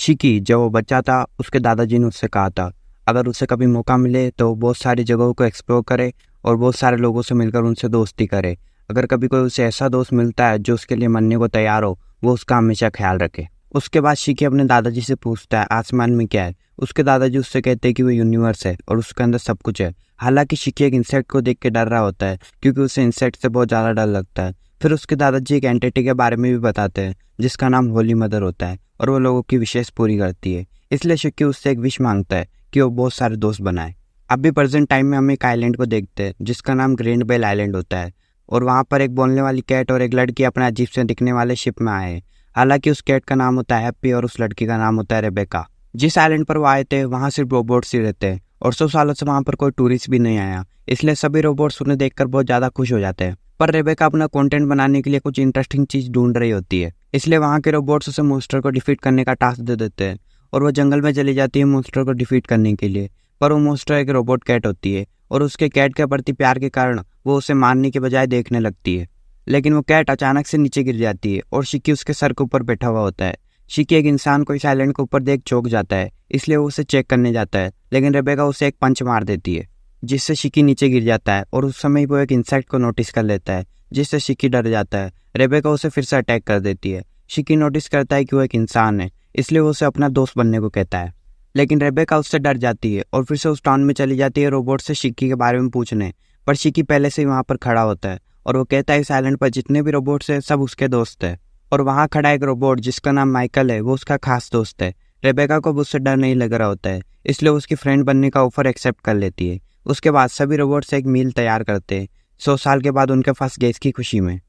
शिकी जब वो बच्चा था उसके दादाजी ने उससे कहा था अगर उसे कभी मौका मिले तो वो बहुत सारी जगहों को एक्सप्लोर करे और बहुत सारे लोगों से मिलकर उनसे दोस्ती करे। अगर कभी कोई उसे ऐसा दोस्त मिलता है जो उसके लिए मरने को तैयार हो वो उसका हमेशा ख्याल रखे। उसके बाद शिकी अपने दादाजी से पूछता है आसमान में क्या है। उसके दादाजी उससे कहते हैं कि वो यूनिवर्स है और उसके अंदर सब कुछ है। हालांकि शिकी एक इंसेक्ट को देख के डर रहा होता है क्योंकि उसे इंसेक्ट से बहुत ज़्यादा डर लगता है। फिर उसके दादाजी एक एंटिटी के बारे में भी बताते हैं जिसका नाम होली मदर होता है और वो लोगों की विशेष पूरी करती है। इसलिए शिकी उससे एक विश मांगता है कि वो बहुत सारे दोस्त बनाए। अभी प्रेजेंट टाइम में हम एक आइलैंड को देखते हैं जिसका नाम ग्रैंड बेल आइलैंड होता है और वहाँ पर एक बोलने वाली कैट और एक लड़की अपने अजीब से दिखने वाले शिप में आए हैं। हालांकि उस कैट का नाम होता है हैप्पी और उस लड़की का नाम होता है रेबेका। जिस आइलैंड पर वो आए थे वहाँ सिर्फ रोबोट्स ही रहते हैं और 100 सालों से वहाँ पर कोई टूरिस्ट भी नहीं आया, इसलिए सभी रोबोट्स उन्हें देखकर बहुत ज़्यादा खुश हो जाते हैं। पर रेबेका अपना कंटेंट बनाने के लिए कुछ इंटरेस्टिंग चीज़ ढूंढ रही होती है, इसलिए वहाँ के रोबोट्स उसे मॉन्स्टर को डिफीट करने का टास्क दे देते हैं और वो जंगल में चली जाती है मॉन्स्टर को डिफीट करने के लिए। पर वो मॉन्स्टर एक रोबोट कैट होती है और उसके कैट के प्रति प्यार के कारण वो उसे मारने के बजाय देखने लगती है। लेकिन वो कैट अचानक से नीचे गिर जाती है और शिकी उसके सर के ऊपर बैठा हुआ होता है। शिकी एक इंसान को इस आइलैंड के ऊपर देख चौंक जाता है, इसलिए वो उसे चेक करने जाता है, लेकिन रेबेका उसे एक पंच मार देती है जिससे शिकी नीचे गिर जाता है और उस समय वो एक इंसेक्ट को नोटिस कर लेता है जिससे शिकी डर जाता है। रेबेका उसे फिर से अटैक कर देती है। शिकी नोटिस करता है कि वो एक इंसान है, इसलिए वो उसे अपना दोस्त बनने को कहता है, लेकिन रेबेका उससे डर जाती है और फिर से उस टाउन में चली जाती है रोबोट से शिकी के बारे में पूछने। पर शिकी पहले से ही वहाँ पर खड़ा होता है और वो कहता है इस आइलैंड पर जितने भी रोबोट्स हैं सब उसके दोस्त है और वहाँ खड़ा एक रोबोट जिसका नाम माइकल है वो उसका खास दोस्त है। रेबेका को उससे डर नहीं लग रहा होता है, इसलिए उसकी फ्रेंड बनने का ऑफर एक्सेप्ट कर लेती है। उसके बाद सभी रोबोट्स एक मील तैयार करते हैं 100 साल के बाद उनके पास गैस की खुशी में।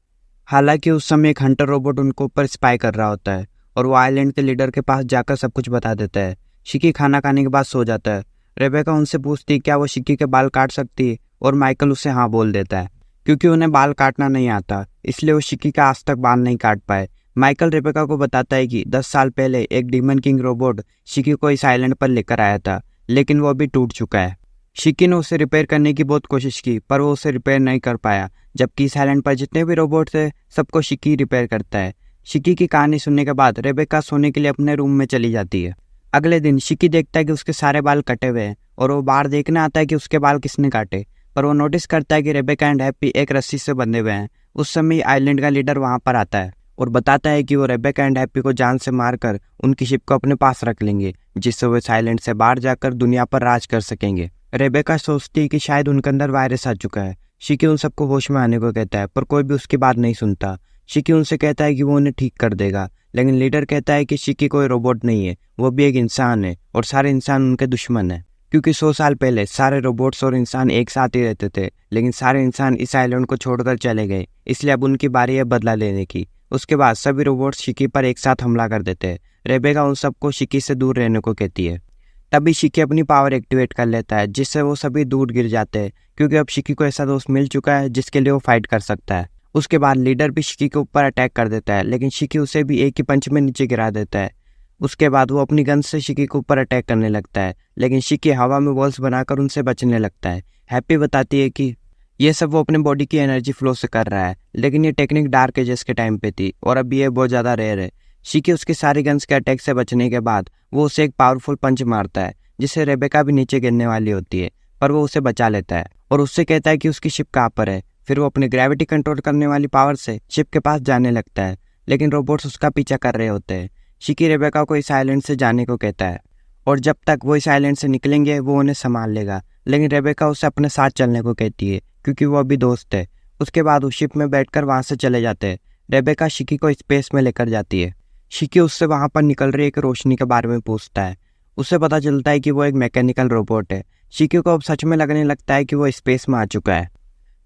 हालांकि उस समय एक हंटर रोबोट उनको ऊपर स्पाई कर रहा होता है और वो आइलैंड के लीडर के पास जाकर सब कुछ बता देता है। शिकी खाना खाने के बाद सो जाता है। रेबेका उनसे पूछती है क्या वो शिकी के बाल काट सकती है और माइकल उसे हाँ बोल देता है। क्योंकि उन्हें बाल काटना नहीं आता इसलिए वो शिकी का आज तक बाल नहीं काट पाए। माइकल रेबेका को बताता है कि 10 साल पहले एक डीमन किंग रोबोट शिकी को इस आइलैंड पर लेकर आया था, लेकिन वो अभी टूट चुका है। शिकी ने उसे रिपेयर करने की बहुत कोशिश की पर वो उसे रिपेयर नहीं कर पाया, जबकि इस आइलैंड पर जितने भी रोबोट थे सबको शिकी रिपेयर करता है। शिकी की कहानी सुनने के बाद रेबेका सोने के लिए अपने रूम में चली जाती है। अगले दिन शिकी देखता है कि उसके सारे बाल कटे हुए हैं और वो बाहर देखने आता है कि उसके बाल किसने काटे, पर वो नोटिस करता है कि रेबेका एंड हैप्पी एक रस्सी से बंधे हुए हैं। उस समय आइलैंड का लीडर वहां पर आता है और बताता है कि वो रेबेका एंड हैप्पी को जान से मारकर उनकी शिप को अपने पास रख लेंगे, जिससे वो इस आइलैंड से बाहर जाकर दुनिया पर राज कर सकेंगे। रेबेका सोचती है कि शायद उनके अंदर वायरस आ चुका है। शिकी उन सबको होश में आने को कहता है पर कोई भी उसकी बात नहीं सुनता। शिकी उनसे कहता है कि वो उन्हें ठीक कर देगा, लेकिन लीडर कहता है कि शिकी कोई रोबोट नहीं है, वो भी एक इंसान है और सारे इंसान उनके दुश्मन है। क्योंकि 100 साल पहले सारे रोबोट्स और इंसान एक साथ ही रहते थे, लेकिन सारे इंसान इस आइलैंड को छोड़कर चले गए, इसलिए अब उनकी बारी है बदला लेने की। उसके बाद सभी रोबोट्स शिकी पर एक साथ हमला कर देते हैं। रेबेका उन सबको शिकी से दूर रहने को कहती है। तभी शिकी अपनी पावर एक्टिवेट कर लेता है जिससे वो सभी दूर गिर जाते हैं, क्योंकि अब शिकी को ऐसा दोस्त मिल चुका है जिसके लिए वो फाइट कर सकता है। उसके बाद लीडर भी शिकी के ऊपर अटैक कर देता है, लेकिन शिकी उसे भी एक ही पंच में नीचे गिरा देता है। उसके बाद वो अपनी गन से शिकी के ऊपर अटैक करने लगता है, लेकिन शिकी हवा में वॉल्स बनाकर उनसे बचने लगता है। हैप्पी बताती है कि ये सब वो अपने बॉडी की एनर्जी फ्लो से कर रहा है, लेकिन ये टेक्निक डार्क एजेस के टाइम पे थी और अब ये बहुत ज़्यादा रेयर है। शिकी उसकी सारी गन्स के अटैक से बचने के बाद वो उसे एक पावरफुल पंच मारता है जिससे रेबेका भी नीचे गिरने वाली होती है, पर वो उसे बचा लेता है और उससे कहता है कि उसकी शिप कहाँ पर है। फिर वो अपनी ग्रेविटी कंट्रोल करने वाली पावर से शिप के पास जाने लगता है, लेकिन रोबोट्स उसका पीछा कर रहे होते हैं। शिकी रेबेका को इस आइलैंड से जाने को कहता है और जब तक वो इस आइलैंड से निकलेंगे वो उन्हें संभाल लेगा, लेकिन रेबेका उसे अपने साथ चलने को कहती है क्योंकि वो अभी दोस्त है। उसके बाद वो शिप में बैठकर वहाँ से चले जाते हैं। रेबेका शिकी को स्पेस में लेकर जाती है। शिकी उससे वहाँ पर निकल रही एक रोशनी के बारे में पूछता है। उसे पता चलता है कि वो एक मैकेनिकल रोबोट है। शिकी को अब सच में लगने लगता है कि वो स्पेस में आ चुका है।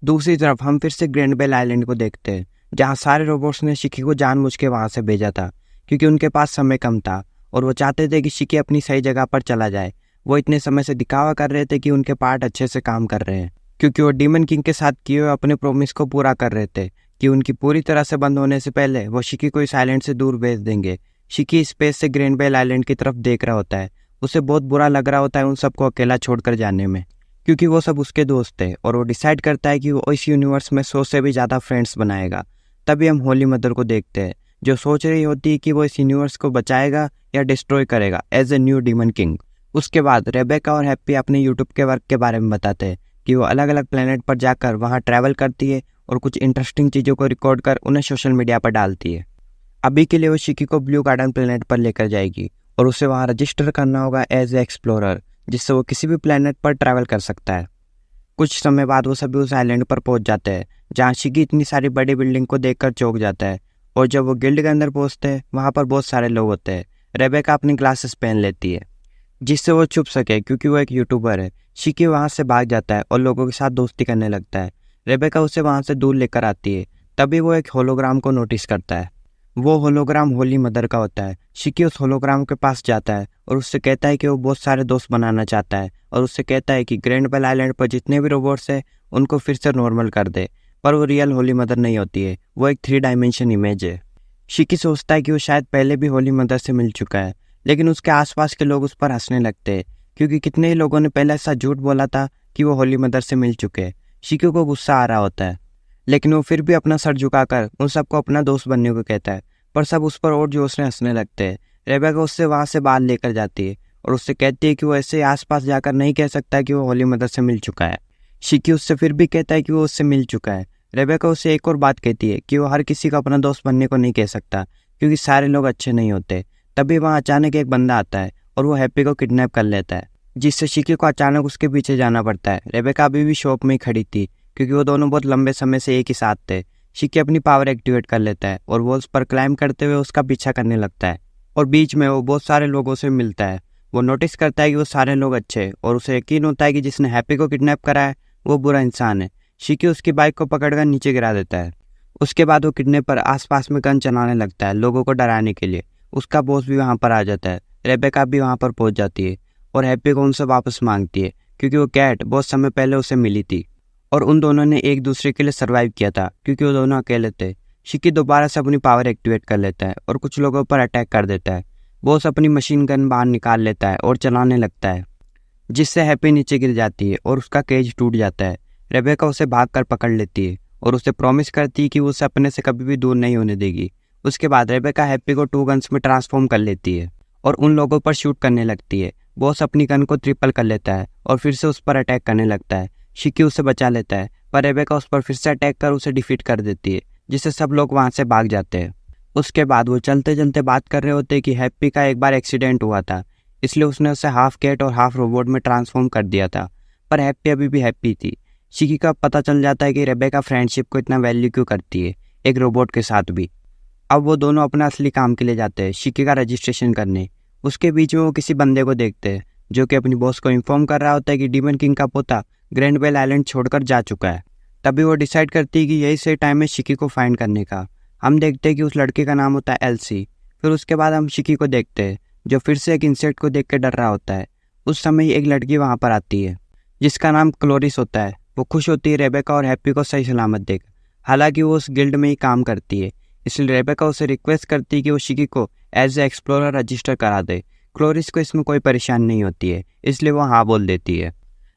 दूसरी तरफ हम फिर से ग्रैंड बेल आइलैंड को देखते हैं, जहाँ सारे रोबोट्स ने शिकी को जानबूझ के वहाँ से भेजा था क्योंकि उनके पास समय कम था और वो चाहते थे कि शिकी अपनी सही जगह पर चला जाए। वो इतने समय से दिखावा कर रहे थे कि उनके पार्ट अच्छे से काम कर रहे हैं, क्योंकि वो डीमन किंग के साथ किए हुए अपने प्रोमिस को पूरा कर रहे थे कि उनकी पूरी तरह से बंद होने से पहले वो शिकी को इस आइलैंड से दूर भेज देंगे। शिकी स्पेस से ग्रैंड बेल आइलैंड की तरफ देख रहा होता है। उसे बहुत बुरा लग रहा होता है उन सबको अकेला छोड़कर जाने में, क्योंकि वो सब उसके दोस्त थे और वो डिसाइड करता है कि वो इस यूनिवर्स में 100 से भी ज़्यादा फ्रेंड्स बनाएगा। तभी हम होली मदर को देखते हैं जो सोच रही होती है कि वो इस यूनिवर्स को बचाएगा या डिस्ट्रॉय करेगा as a new demon king. उसके बाद रेबेका और हैप्पी अपने यूट्यूब के वर्क के बारे में बताते हैं कि वो अलग अलग प्लेनेट पर जाकर वहाँ ट्रैवल करती है और कुछ इंटरेस्टिंग चीज़ों को रिकॉर्ड कर उन्हें सोशल मीडिया पर डालती है। अभी के लिए वो शिकी को ब्लू गार्डन प्लेनेट पर लेकर जाएगी और उसे वहाँ रजिस्टर करना होगा एज ए एक्सप्लोरर, जिससे वो किसी भी प्लेनेट पर ट्रैवल कर सकता है। कुछ समय बाद वो सभी उस आइलैंड पर पहुंच जाते हैं जहाँ शिकी इतनी सारी बड़ी बिल्डिंग को देखकर चौंक जाता है। और जब वो गिल्ड के अंदर पहुंचते हैं वहाँ पर बहुत सारे लोग होते हैं। रेबेका अपनी ग्लासेस पहन लेती है जिससे वो छुप सके क्योंकि वो एक यूट्यूबर है। शिकी वहाँ से भाग जाता है और लोगों के साथ दोस्ती करने लगता है। रेबेका उसे वहाँ से दूर लेकर आती है। तभी वो एक होलोग्राम को नोटिस करता है। वो होलोग्राम होली मदर का होता है। शिकी उस होलोग्राम के पास जाता है और उससे कहता है कि वो बहुत सारे दोस्त बनाना चाहता है और उससे कहता है कि ग्रैंड बेल आइलैंड पर जितने भी रोबोट्स हैं उनको फिर से नॉर्मल कर दे। पर वो रियल होली मदर नहीं होती है, वो एक 3 डायमेंशन इमेज है। शिकी सोचता है कि वो शायद पहले भी होली मदर से मिल चुका है, लेकिन उसके आसपास के लोग उस पर हंसने लगते हैं क्योंकि कितने ही लोगों ने पहले ऐसा झूठ बोला था कि वो होली मदर से मिल चुके हैं। शिकी को गुस्सा आ रहा होता है, लेकिन वो फिर भी अपना सर झुकाकर उन सबको अपना दोस्त बनने को कहता है। पर सब उस पर और जोश से हंसने लगते हैं। रेबेका उससे वहाँ से बाहर लेकर जाती है और उससे कहती है कि वो ऐसे आसपास जाकर नहीं कह सकता कि वो होली मदर से मिल चुका है। शिकी उससे फिर भी कहता है कि वो उससे मिल चुका है। रेबेका उससे एक और बात कहती है कि वो हर किसी को अपना दोस्त बनने को नहीं कह सकता क्योंकि सारे लोग अच्छे नहीं होते। तभी वहाँ अचानक एक बंदा आता है और वो हैप्पी को किडनैप कर लेता है, जिससे शिकी को अचानक उसके पीछे जाना पड़ता है। रेबेका अभी भी शॉप में ही खड़ी थी क्योंकि वो दोनों बहुत लंबे समय से एक ही साथ थे। शिकी अपनी पावर एक्टिवेट कर लेता है और वो उस पर क्लाइम करते हुए उसका पीछा करने लगता है और बीच में वो बहुत सारे लोगों से मिलता है। वो नोटिस करता है कि वो सारे लोग अच्छे हैं और उसे यकीन होता है कि जिसने हैप्पी को किडनैप करा है वो बुरा इंसान है। शिकी उसकी बाइक को पकड़कर नीचे गिरा देता है। उसके बाद वो किडनैपर आसपास में गन चलाने लगता है लोगों को डराने के लिए। उसका बॉस भी वहाँ पर आ जाता है। रेबेका भी वहाँ पर पहुँच जाती है और हैप्पी को उनसे वापस मांगती है क्योंकि वो कैट बहुत समय पहले उसे मिली थी और उन दोनों ने एक दूसरे के लिए सर्वाइव किया था क्योंकि वो दोनों अकेले थे। शिकी दोबारा से अपनी पावर एक्टिवेट कर लेता है और कुछ लोगों पर अटैक कर देता है। बॉस अपनी मशीन गन बाहर निकाल लेता है और चलाने लगता है, जिससे हैप्पी नीचे गिर जाती है और उसका केज टूट जाता है। रेबेका उसे भागकर पकड़ लेती है और उसे प्रॉमिस करती है कि वो उसे अपने से कभी भी दूर नहीं होने देगी। उसके बाद रेबेका हैप्पी को 2 गन्स में ट्रांसफॉर्म कर लेती है और उन लोगों पर शूट करने लगती है। बॉस अपनी गन को ट्रिपल कर लेता है और फिर से उस पर अटैक करने लगता है। शिकी उसे बचा लेता है पर रेबेका उस पर फिर से अटैक कर उसे डिफीट कर देती है, जिससे सब लोग वहाँ से भाग जाते हैं। उसके बाद वो चलते चलते बात कर रहे होते हैं कि हैप्पी का एक बार एक्सीडेंट हुआ था, इसलिए उसने उसे हाफ कैट और हाफ रोबोट में ट्रांसफॉर्म कर दिया था। पर हैप्पी अभी भी हैप्पी थी। शिकी का पता चल जाता है कि रेबेका फ्रेंडशिप को इतना वैल्यू क्यों करती है, एक रोबोट के साथ भी। अब वो दोनों अपना असली काम के लिए जाते हैं, शिकी का रजिस्ट्रेशन करने। उसके बीच में वो किसी बंदे को देखते हैं जो कि अपनी बॉस को इन्फॉर्म कर रहा होता है कि डीमन किंग का पोता ग्रैंड बेल आइलैंड छोड़कर जा चुका है। तभी वो डिसाइड करती है कि यही सही टाइम है शिकी को फाइंड करने का। हम देखते हैं कि उस लड़के का नाम होता है एल्सी। फिर उसके बाद हम शिकी को देखते हैं जो फिर से एक इंसेक्ट को देख कर डर रहा होता है। उस समय ही एक लड़की वहाँ पर आती है जिसका नाम क्लोरिस होता है। वो खुश होती है रेबेका और हैप्पी को सही सलामत देख। हालांकि वो उस गिल्ड में ही काम करती है, इसलिए रेबेका उसे रिक्वेस्ट करती है कि वो शिकी को एज ए एक्सप्लोरर रजिस्टर करा दे। क्लोरिस को इसमें कोई परेशानी नहीं होती है, इसलिए वो हाँ बोल देती है।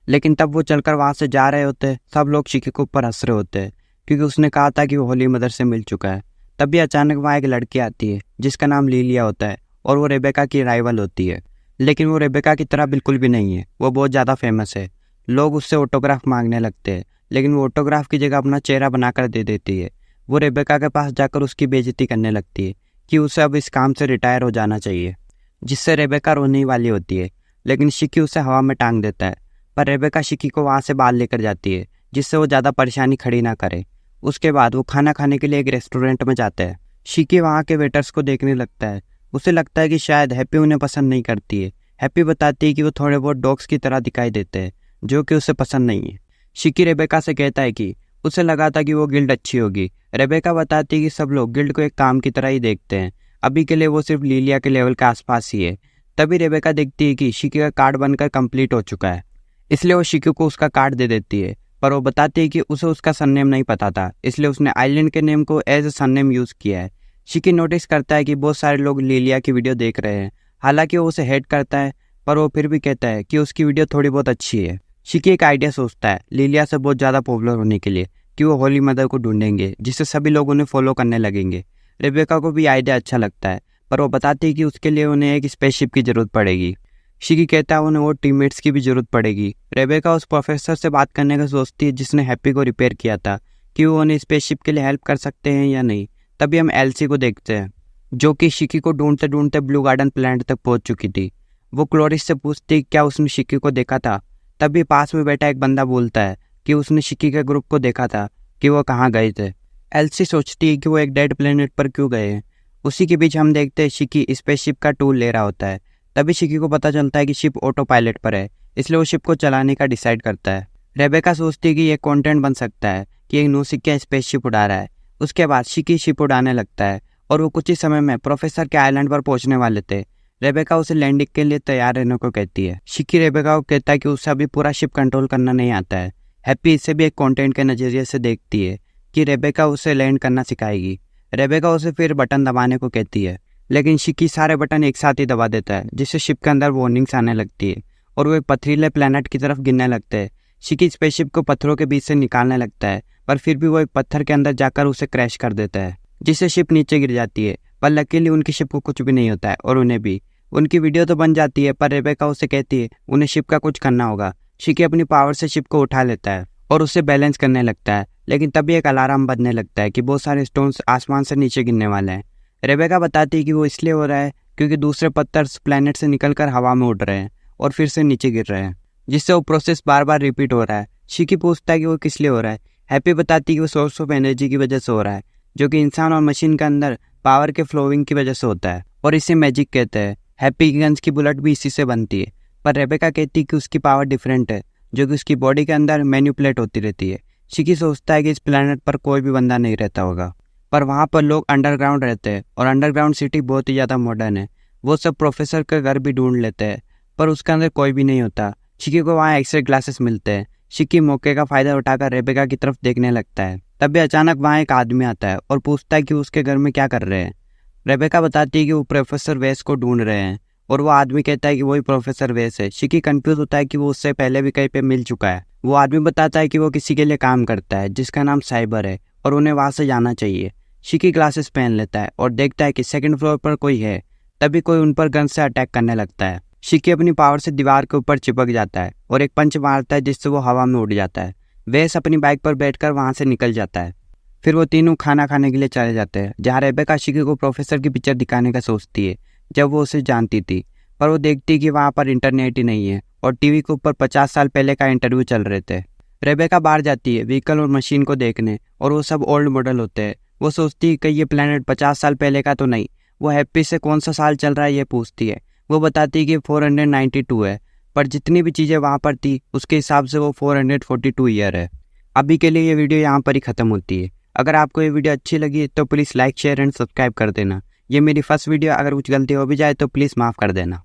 लेकिन तब वो चलकर वहाँ से जा रहे होते हैं, सब लोग शिकी के ऊपर हंस रहे होते हैं क्योंकि उसने कहा था कि वो होली मदर से मिल चुका है। तभी अचानक वहाँ एक लड़की आती है जिसका नाम लिलिया होता है और वो रेबेका की राइवल होती है। लेकिन वो रेबेका की तरह बिल्कुल भी नहीं है, वो बहुत ज़्यादा फेमस है। लोग उससे ऑटोग्राफ मांगने लगते हैं, लेकिन वो ऑटोग्राफ की जगह अपना चेहरा बनाकर दे देती है। वो रेबेका के पास जाकर उसकी बेइज्जती करने लगती है कि उसे अब इस काम से रिटायर हो जाना चाहिए, जिससे रेबेका रोने वाली होती है। लेकिन शिकी उसे हवा में टांग देता है, पर रेबेका शिकी को वहाँ से बाहर लेकर जाती है जिससे वो ज़्यादा परेशानी खड़ी ना करे। उसके बाद वो खाना खाने के लिए एक रेस्टोरेंट में जाता है। शिकी वहाँ के वेटर्स को देखने लगता है। उसे लगता है कि शायद हैप्पी उन्हें पसंद नहीं करती है। हैप्पी बताती है कि वो थोड़े बहुत डॉग्स की तरह दिखाई देते हैं जो कि उसे पसंद नहीं है। शिकी रेबेका से कहता है कि उसे लगा था कि वो गिल्ड अच्छी होगी। रेबेका बताती है कि सब लोग गिल्ड को एक काम की तरह ही देखते हैं, अभी के लिए वो सिर्फ लिलिया के लेवल के आसपास ही है। तभी रेबेका देखती है कि शिकी का कार्ड बनकर कंप्लीट हो चुका है, इसलिए वो शिकी को उसका कार्ड दे देती है। पर वो बताती है कि उसे उसका सरनेम नहीं पता था, इसलिए उसने आइलैंड के नेम को एज ए सरनेम यूज़ किया है। शिकी नोटिस करता है कि बहुत सारे लोग लिलिया की वीडियो देख रहे हैं। हालांकि वो उसे हेट करता है, पर वो फिर भी कहता है कि उसकी वीडियो थोड़ी बहुत अच्छी है। शिकी एक आइडिया सोचता है लिलिया से बहुत ज़्यादा पॉपुलर होने के लिए कि वो होली मदर को ढूंढेंगे जिससे सभी लोग उन्हें फॉलो करने लगेंगे। रेबेका को भी आइडिया अच्छा लगता है, पर वो बताती है कि उसके लिए उन्हें एक स्पेसशिप की ज़रूरत पड़ेगी। शिकी कहता है उन्हें और टीममेट्स की भी ज़रूरत पड़ेगी। रेबेका उस प्रोफेसर से बात करने का सोचती है जिसने हैप्पी को रिपेयर किया था, कि वो उन्हें स्पेसशिप के लिए हेल्प कर सकते हैं या नहीं। तभी हम एल्सी को देखते हैं, जो कि शिकी को ढूंढते ढूंढते ब्लू गार्डन प्लैनेट तक पहुंच चुकी थी। वो क्लोरिस से पूछती क्या उसने शिकी को देखा था। तभी पास में बैठा एक बंदा बोलता है कि उसने शिकी के ग्रुप को देखा था कि वो कहाँ गए थे। एल्सी सोचती है कि वो एक डेड प्लेनेट पर क्यों गए हैं। उसी के बीच हम देखते हैं शिकी स्पेसशिप का टूल ले रहा होता है। तभी शिकी को पता चलता है कि शिप ऑटो पायलट पर है, इसलिए वो शिप को चलाने का डिसाइड करता है। रेबेका सोचती है कि ये कंटेंट बन सकता है कि एक नौसिखिया स्पेसशिप उड़ा रहा है। उसके बाद शिकी शिप उड़ाने लगता है और वो कुछ ही समय में प्रोफेसर के आइलैंड पर पहुंचने वाले थे। रेबेका उसे लैंडिंग के लिए तैयार रहने को कहती है। शिकी रेबेका को कहता है कि उसे अभी पूरा शिप कंट्रोल करना नहीं आता है। हैप्पी इसे भी एक कंटेंट के नज़रिए से देखती है कि रेबेका उसे लैंड करना सिखाएगी। रेबेका उसे फिर बटन दबाने को कहती है, लेकिन शिकी सारे बटन एक साथ ही दबा देता है, जिससे शिप के अंदर वार्निंग्स आने लगती है और वो एक पथरीले प्लैनेट की तरफ गिरने लगते हैं। शिकी स्पेसशिप को पत्थरों के बीच से निकालने लगता है, पर फिर भी वो एक पत्थर के अंदर जाकर उसे क्रैश कर देता है, जिससे शिप नीचे गिर जाती है। पर लकीली उनकी शिप को कुछ भी नहीं होता है और उन्हें भी। उनकी वीडियो तो बन जाती है, पर रेबेका उसे कहती है उन्हें शिप का कुछ करना होगा। शिकी अपनी पावर से शिप को उठा लेता है और उसे बैलेंस करने लगता है, लेकिन तभी एक अलार्म बजने लगता है कि बहुत सारे स्टोन्स आसमान से नीचे गिरने वाले हैं। रेबेका बताती है कि वो इसलिए हो रहा है क्योंकि दूसरे पत्थर प्लैनेट से निकलकर हवा में उड़ रहे हैं और फिर से नीचे गिर रहे हैं, जिससे वो प्रोसेस बार बार रिपीट हो रहा है। शिकी पूछता है कि वो किस लिए हो रहा है। हैप्पी बताती है कि वो सोर्स ऑफ एनर्जी की वजह से हो रहा है, जो कि इंसान और मशीन के अंदर पावर के फ्लोइंग की वजह से होता है और इसे मैजिक कहते हैं। हैप्पी की गन्स की बुलेट भी इसी से बनती है, पर रेबेका कहती है कि उसकी पावर डिफरेंट है, जो कि उसकी बॉडी के अंदर मैन्युपुलेट होती रहती है। शिकी सोचता है कि इस प्लैनेट पर कोई भी बंदा नहीं रहता होगा, पर वहाँ पर लोग अंडरग्राउंड रहते हैं और अंडरग्राउंड सिटी बहुत ही ज़्यादा मॉडर्न है। वो सब प्रोफेसर का घर भी ढूंढ लेते हैं, पर उसके अंदर कोई भी नहीं होता। शिकी को वहाँ एक्सरे ग्लासेस मिलते हैं। शिकी मौके का फ़ायदा उठाकर रेबेका की तरफ देखने लगता है। तभी अचानक वहाँ एक आदमी आता है और पूछता है कि उसके घर में क्या कर रहे हैं। रेबेका बताती है कि वो प्रोफेसर वेस को ढूंढ रहे हैं और वो आदमी कहता है कि वही प्रोफेसर वेस है। शिकी कंफ्यूज होता है कि वो उससे पहले भी कहीं पे मिल चुका है। वो आदमी बताता है कि वो किसी के लिए काम करता है जिसका नाम साइबर है और उन्हें वहाँ से जाना चाहिए। शिकी ग्लासेस पहन लेता है और देखता है कि सेकंड फ्लोर पर कोई है। तभी कोई उन पर गन से अटैक करने लगता है। शिकी अपनी पावर से दीवार के ऊपर चिपक जाता है और एक पंच मारता है, जिससे वो हवा में उड़ जाता है। वेस अपनी बाइक पर बैठकर वहाँ से निकल जाता है। फिर वो तीनों खाना खाने के लिए चले जाते हैं, जहाँ रेबेका शिकी को प्रोफेसर की पिक्चर दिखाने का सोचती है, जब वो उसे जानती थी। पर वो देखती है कि वहाँ पर इंटरनेट ही नहीं है और टीवी के ऊपर 50 साल पहले का इंटरव्यू चल रहे थे। रेबेका बाहर जाती है व्हीकल और मशीन को देखने, और वो सब ओल्ड मॉडल होते हैं। वो सोचती है कि ये प्लेनेट 50 साल पहले का तो नहीं। वो हैप्पी से कौन सा साल चल रहा है ये पूछती है। वो बताती है कि 492 है, पर जितनी भी चीज़ें वहाँ पर थी उसके हिसाब से वो 442 ईयर है। अभी के लिए ये वीडियो यहाँ पर ही ख़त्म होती है। अगर आपको ये वीडियो अच्छी लगी तो please like share and subscribe कर देना। ये मेरी फर्स्ट वीडियो, अगर कुछ गलती हो भी जाए तो प्लीज़ माफ़ कर देना।